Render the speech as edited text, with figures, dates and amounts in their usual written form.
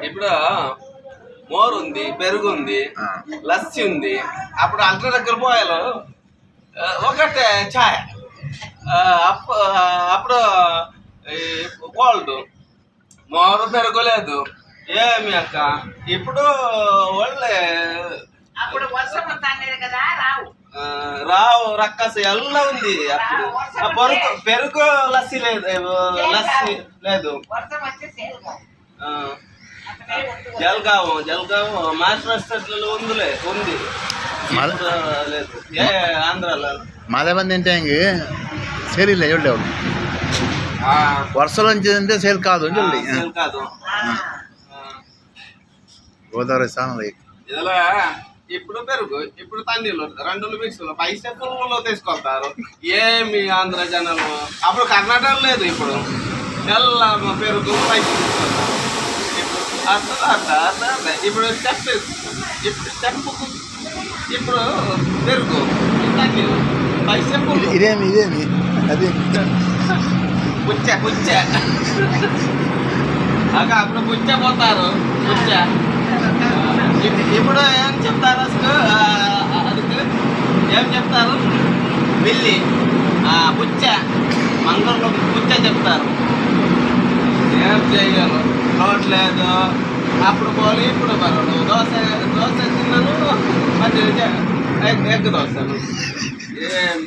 ఇప్పుడు మోర్ ఉంది, పెరుగు ఉంది, లస్సీ ఉంది. అప్పుడు అల్ట్రా దగ్గర పోయాలు ఒకటే ఛాయ్. అప్పుడు కోల్డ్, మోరు పెరుగు లేదు. ఏమి అక్క ఇప్పుడు ఒళ్ళే అప్పుడు వర్షం వస్తానేది కదా రావు రక్కసు ಎಲ್ಲ ఉంది. అప్పుడు పెరుగు లస్సీ లేదు, లస్సీ లేదు. జల్గావ్ మహారాష్ట్రలో ఉంది. లేదు ఆంధ్రాలో ಮಳೆ ಬಂದಂತೆ ಹೆಂಗೆ ಸೇರಿಲ್ಲ ಹೇಳಿ ಅವರು ವರ್ಷ ಅಂಚಿದಂತೆ ಸೇಲ್ ಕಾದು సేల్ కాదు. గోదావరి స్థానం ఇలా ఇప్పుడు పెరుగు, ఇప్పుడు తన్నీళ్ళు, రెండు మిక్స్లు పైసే పురుగులో తీసుకొస్తారు. ఏమి ఆంధ్ర జనాలు అప్పుడు కర్ణాటక లేదు. ఇప్పుడు ఎలా పెరుగు పైసలు తీసుకొస్తారు. ఇప్పుడు స్టెప్, ఇప్పుడు పెరుగు, తన్నీళ్ళు, పైసే పురుగు. ఇదేమి అది పుచ్చ అప్పుడు పుచ్చ పోతారు. పుచ్చ ఇప్పుడు ఏం చెప్తారు అసలు? அதுக்கு ఏం చెప్తారు? బిల్లి, పుచ్చ, మంగళూరులో పుచ్చ చెప్తారు. ఏం చేయగలరు? నోట్ లేదు. అప్పుడు పోలి ఇప్పుడు బరువు. దోశ తిన్నాను, మధ్య ఎగ్ దోశలు. ఏం